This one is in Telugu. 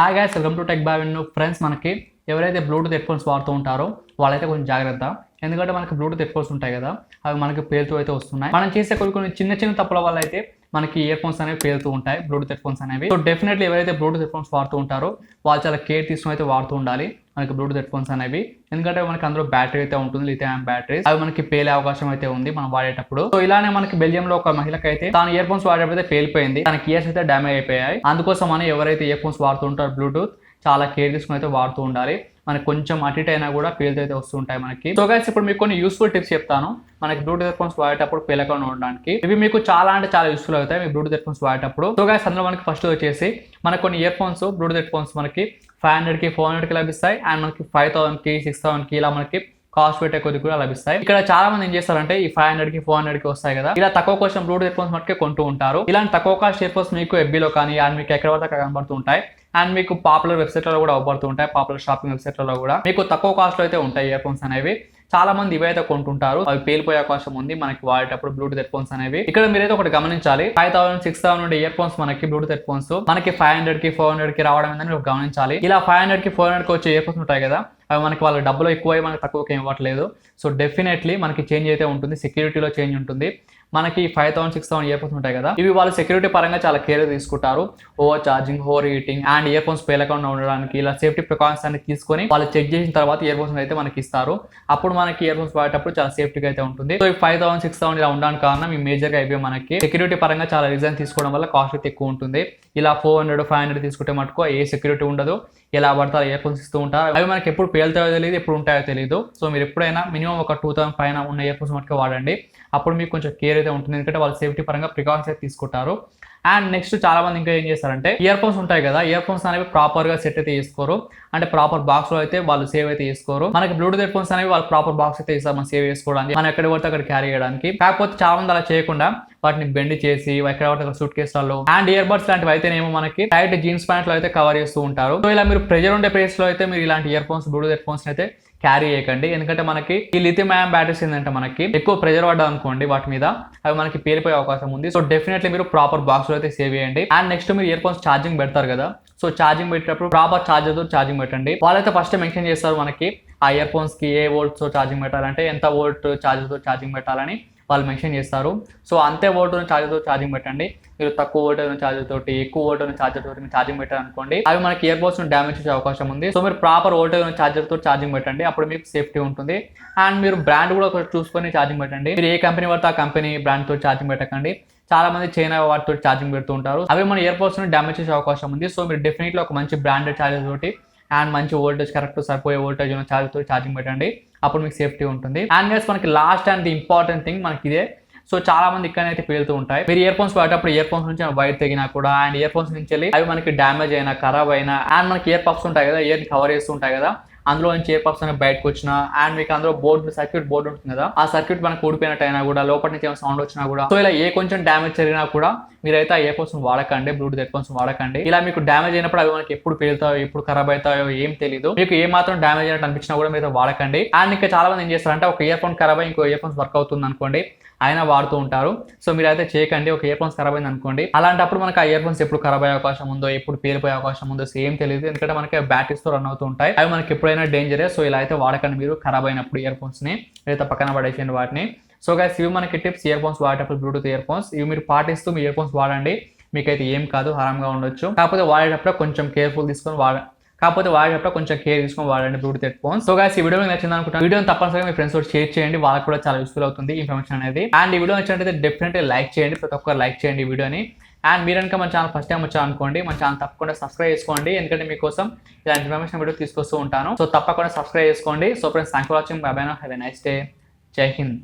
Hi guys, welcome to tech boy Vinnu. Friends, మనకి ఎవరైతే బ్లూటూత్ హెడ్ఫోన్స్ వాడుతూ ఉంటారో వాళ్ళైతే కొంచెం జాగ్రత్త. ఎందుకంటే మనకి బ్లూటూత్ హెడ్ఫోన్స్ ఉంటాయి కదా, అవి మనకి పేలుతూ అయితే వస్తున్నాయి. మనం చేసే కొన్ని చిన్న తప్పుల వల్ల అయితే మనకి ఇయర్ ఫోన్స్ అనేవి పేలుతూ ఉంటాయి, బ్లూటూత్ హెడ్ఫోన్స్ అనేవి. సో డెఫినెట్లీ ఎవరైతే బ్లూటూత్ హెడ్ఫోన్స్ వాడుతూ ఉంటారో వాళ్ళు చాలా కేర్ తీసుకుని అయితే వాడుతూ ఉండాలి మనకి బ్లూటూత్ హెడ్ఫోన్స్ అనేవి. ఎందుకంటే మనకి అందులో బ్యాటరీ అయితే ఉంటుంది, లిథియం బ్యాటరీ, అవి మనకి పేలే అవకాశం అయితే ఉంది మనం వాడేటప్పుడు. సో ఇలానే మనకి బెల్జియం లో ఒక మహిళకి అయితే తాను ఇయర్ ఫోన్స్ వాడేటప్పుడు అయితే పేలిపోయింది, తనకి ఇయర్స్ అయితే డ్యామేజ్ అయిపోయాయి. అందుకోసం అని ఎవరైతే ఇయర్ ఫోన్స్ వాడుతూ ఉంటారో బ్లూటూత్ చాలా కేర్ తీసుకుని అయితే వాడుతూ ఉండాలి. మనకి కొంచెం అటు ఇటు అయినా కూడా పేలుతూ అయితే వస్తుంటాయి మనకి. సో గైస్, ఇప్పుడు మీకు కొన్ని యూస్ఫుల్ టిప్స్ చెప్తాను మనకి బ్లూటూత్ హెడ్ ఫోన్స్ వాడేటప్పుడు పేలకుండా ఉండడానికి. ఇవి మీకు చాలా అంటే చాలా యూస్ఫుల్ అవుతాయి మీ బ్లూటూత్ హెడ్ ఫోన్స్ వాడేటప్పుడు. సో గైస్, అందులో మనకి ఫస్ట్ వచ్చేసి మనకు కొన్ని ear phones Bluetooth head phones మనకి 500కి 400కి లభిస్తాయి. అండ్ మనకి 5000కి 6000కి ఇలా మనకి కాస్ట్ పెట్టే కొద్ది కూడా లభిస్తాయి. ఇక్కడ చాలా మంది ఏం చేస్తారంటే ఈ 500కి 400కి వస్తాయి కదా, ఇలా తక్కువ కోసం బ్లూటూత్ హెడ్ ఫోన్స్ మట్టుకే కొంటూ ఉంటారు. ఇలాంటి తక్కువ కాస్ట్ ఇయర్ ఫోన్స్ మీకు ఎఫ్బీలో కానీ అండ్ మీకు ఎక్కడ పడితే అక్కడ కనబడుతూ ఉంటాయి. అండ్ మీకు పాపులర్ వెబ్సైట్లలో కూడా అవబడుతూ ఉంటాయి, పాపులర్ షాపింగ్ వెబ్సైట్లలో కూడా మీకు తక్కువ కాస్ట్ లో అయితే ఉంటాయి ఇయర్ ఫోన్స్ అనేవి. చాలా మంది ఇవైతే కొంటుంటారు, అవి పేలిపోయే అవకాశం ఉంది మనకి వాడేటప్పుడు బ్లూటూత్ హెడ్ ఫోన్స్ అనేవి. ఇక్కడ మీరైతే ఒకటి గమనించాలి, 5000 6000 నుండి ఇయర్ ఫోన్స్ మనకి బ్లూటూత్ హెడ్ ఫోన్స్ మనకి 500కి 400కి రావడం ఏందని మీరు గమనించాలి. ఇలా 500కి 400కి వచ్చే ఇయర్ ఫోన్స్ ఉంటాయి కదా, అవి మనకి వాళ్ళ డబ్బులు ఎక్కువ మనకి తక్కువకి ఇవ్వట్లేదు. సో డెఫినెట్లీ మనకి చేంజ్ అయితే ఉంటుంది, సెక్యూరిటీలో చేంజ్ ఉంటుంది. మనకి 5000 6000 ఇయర్ ఫోన్స్ ఉంటాయి కదా, ఇవి వాళ్ళు సెక్యూరిటీ పరంగా చాలా కేర్ తీసుకుంటారు. Over charging, over heating and earphones పేలకుండా ఉండడానికి ఇలా సేఫ్టీ ప్రికాషన్స్ అన్ని తీసుకొని వాళ్ళు చెక్ చేసిన తర్వాత ఇయర్ ఫోన్స్ అయితే మనకి ఇస్తారు. అప్పుడు మనకి ఇయర్ ఫోన్స్ వాడేటప్పుడు చాలా సేఫ్టీగా అయితే ఉంటుంది. సో 5000 6000 ఇలా ఉండడానికి కారణం ఈ మేజర్ గా అయిపోయి మనకి సెక్యూరిటీ పరంగా చాలా రీజన్ తీసుకోవడం వల్ల కాస్ట్ అయితే ఎక్కువ ఉంటుంది. ఇలా 400 500 తీసుకుంటే మటుకు ఏ సెక్యూరిటీ ఉండదు, ఎలా పడతారు ఇయర్ ఫోన్స్ ఇస్తూ ఉంటారు. అవి మనకి ఎప్పుడు పేలుతాయో తెలియదు, ఎప్పుడు ఉంటాయో తెలియదు. సో మీరు ఎప్పుడైనా మినిమం ఒక 2000 పైన ఉన్న ఇయర్ ఫోన్స్ మటుకు వాడండి, అప్పుడు మీకు కొంచెం కేర్ అయితే ఉంటుంది. ఎందుకంటే వాళ్ళు సేఫ్టీ పరంగా ప్రికాషన్స్ అయితే తీసుకుంటారు. అండ్ నెక్స్ట్ చాలా మంది ఇంకా ఏం చేస్తారంటే ఇయర్ ఫోన్స్ ఉంటాయి కదా, ఇయర్ ఫోన్స్ అనేవి ప్రాపర్ గా సెట్ అయితే చేసుకోరు, అంటే ప్రాపర్ బాక్స్ లో అయితే వాళ్ళు సేవ్ అయితే చేసుకోరు. మనకి బ్లూటూత్ హెడ్ ఫోన్స్ అనేవి వాళ్ళు ప్రాపర్ బాక్స్ అయితే ఇస్తారు మనం సేవ్ చేసుకోవడానికి, మనం ఎక్కడ పడితే అక్కడ క్యారీ చేయడానికి. కాకపోతే చాలా మంది అలా చేయకుండా వాటిని బెండ్ చేసి ఎక్కడ పడితే అక్కడ సూట్ కేసులలో అండ్ ఇయర్ బడ్స్ లాంటివి అయితేనేమో మనకి టైట్ జీన్స్ ప్యాంట్ లో అయితే కవర్ చేస్తూ ఉంటారు. సో ఇలా మీరు ప్రెజర్ ఉండే ప్లేస్ లో అయితే మీరు ఇలాంటి ear phones Bluetooth head phones అయితే క్యారీ చేయకండి. ఎందుకంటే మనకి ఈ లిథియం అయాన్ బ్యాటరీస్ ఏంటంటే మనకి ఎక్కువ ప్రెజర్ పడ్డా అనుకోండి వాటి మీద, అవి మనకి పేలిపోయే అవకాశం ఉంది. సో డెఫినెట్లీ మీరు ప్రాపర్ బాక్స్ లో అయితే సేవ్ చేయండి. అండ్ నెక్స్ట్ మీరు ఇయర్ ఫోన్స్ ఛార్జింగ్ పెడతారు కదా, సో ఛార్జింగ్ పెట్టేటప్పుడు ప్రాపర్ ఛార్జర్ తో ఛార్జింగ్ పెట్టండి. వాళ్ళైతే ఫస్ట్ మెన్షన్ చేస్తారు మనకి ఆ ఇయర్ ఫోన్స్ కి ఏ వోల్ట్స్ తో ఛార్జింగ్ పెట్టాలంటే ఎంత వోల్ట్ ఛార్జర్ తో ఛార్జింగ్ పెట్టాలని వాళ్ళు మెన్షన్ చేస్తారు. సో అంతే వోల్ట్ ఛార్జర్ తో ఛార్జింగ్ పెట్టండి. మీరు తక్కువ వోల్ట్ ఛార్జర్ తోటి ఎక్కువ వోల్ట్ ఛార్జర్ తోటి ఛార్జింగ్ పెట్టారనుకోండి, అవి మనకి ఇయర్ ఫోన్స్ డ్యామేజ్ చేసే అవకాశం ఉంది. సో మీరు ప్రాపర్ వోల్టేజ్ ఛార్జర్ తో ఛార్జింగ్ పెట్టండి, అప్పుడు మీకు సేఫ్టీ ఉంటుంది. అండ్ మీరు బ్రాండ్ కూడా చూసుకొని ఛార్జింగ్ పెట్టండి. మీరు ఏ కంపెనీ పడితే ఆ కంపెనీ బ్రాండ్ తో ఛార్జింగ్ పెట్టకండి. చాలా మంది చైనా వాటితో ఛార్జింగ్ పెడుతూ ఉంటారు, అవి మన ఇయర్ ఫోన్స్ డ్యామేజ్ చేసే అవకాశం ఉంది. సో మీరు డెఫినెట్లీ ఒక మంచి బ్రాండెడ్ ఛార్జర్ తోటి అండ్ మంచి వోల్టేజ్ కరెక్ట్ సరిపోయే వోల్టేజ్ ఉన్న ఛార్జర్ తోటి ఛార్జింగ్ పెట్టండి, అప్పుడు మీకు సేఫ్టీ ఉంటుంది. అండ్ గైస్, మనకి last and the important thing మనకి ఇదే. సో చాలా మంది ఇక్కడైతే పేలుతూ ఉంటాయి. మీరు ఇయర్ ఫోన్స్ వాడేటప్పుడు ఇయర్ ఫోన్స్ నుంచి వైర్ తెగినా కూడా అండ్ ఇయర్ ఫోన్స్ నుంచి వెళ్ళి అవి మనకి డ్యామేజ్ అయినా ఖరాబ్ అయినా అండ్ మనకి ఇయర్ పఫ్స్ ఉంటాయి కదా, ఇయర్ కవర్ చేస్తూ ఉంటాయి కదా, అందులో నుంచి ఇయర్ పఫ్స్ అనేవి బయటకు వచ్చినా అండ్ మీకు అందులో బోర్డు సర్క్యూట్ బోర్డు ఉంటుంది కదా, ఆ సర్క్యూట్ మనకు ఊడిపోయినట్టు అయినా కూడా లోపల నుంచి ఏమైనా సౌండ్ వచ్చినా కూడా, సో ఇలా ఏ కొంచెం డ్యామేజ్ జరిగినా కూడా మీరైతే ఆ ఇయర్ ఫోన్స్ వాడకండి, బ్లూటూత్ హెడ్ ఫోన్స్ వాడకండి. ఇలా మీకు డ్యామేజ్ అయినప్పుడు అవి మనకి ఎప్పుడు పేలుతాయో ఎప్పుడు ఖరాబ్ అవుతాయో ఏం తెలియదు. మీకు ఏ మాత్రం డ్యామేజ్ అయినట్టు అనిపించినా కూడా మీరు వాడకండి. అండ్ ఇంకా చాలా మంది ఏం చేస్తారంటే ఒక ఇయర్ ఫోన్ ఖరాబ్ అయ్యి ఇంకో ఇయర్ ఫోన్స్ వర్క్ అవుతుంది అనుకోండి, అయినా వాడుతూ ఉంటారు. సో మీరు అయితే చేయకండి. ఒక ఇయర్ ఫోన్స్ ఖరాబ్ అయింది అనుకోండి, అలాంటప్పుడు మనకి ఆ ఇయర్ ఫోన్స్ ఎప్పుడు ఖరాబ్ అయ్యే అవకాశం ఉందో ఎప్పుడు పేలిపోయే అవకాశం ఉందో సేమ్ తెలియదు. ఎందుకంటే మనకి బ్యాటరీస్ తో రన్ అవుతూ ఉంటాయి, అవి మనకి ఎప్పుడైనా డేంజరే. సో ఇలా అయితే వాడకండి మీరు ఖరాబ్ అయినప్పుడు ఇయర్ ఫోన్స్ ని, లేదా పక్కన పడేసేయండి వాటిని. సో గైస్, ఇవి మనకి టిప్స్ ఇయర్ ఫోన్స్ వాడేటప్పుడు బ్లూటూత్ ఇయర్ ఫోన్స్. ఇవి మీరు పాటిస్తూ మీ ఇయర్ ఫోన్స్ వాడండి, మీకైతే ఏం కాదు, హారంగా ఉండొచ్చు. కాకపోతే వాడేటప్పుడు కొంచెం కేర్ఫుల్ తీసుకొని వాడేటప్పుడు కొంచెం కేర్ తీసుకొని వాడండి Bluetooth head phones. So guys, ఈ వీడియో మీకు నచ్చింది అనుకుంటున్నాను. వీడియోని తప్పనిసరిగా మీ ఫ్రెండ్స్ తోటి షేర్ చేయండి, వాళ్ళకి కూడా చాలా యూస్ఫుల్ అవుతుంది ఇన్ఫర్మేషన్ అనేది. అండ్ ఈ వీడియో నచ్చినట్లయితే డెఫినెట్లీ లైక్ చేయండి, ప్రతి ఒక్కరు లైక్ చేయండి ఈ వీడియోని. అండ్ మీరు కనుక మన ఛానల్ ఫస్ట్ టైం వచ్చారనుకోండి, మన ఛానల్ తప్పకుండా సబ్స్క్రైబ్ చేసుకోండి, ఎందుకంటే మీకోసం ఇలా ఇన్ఫర్మేషన్ వీడియో తీసుకొస్తూ ఉంటాను. సో తప్పకుండా సబ్స్క్రైబ్ చేసుకోండి. So friends, thanks for watching. By by now, have a nice day. జై హింద్.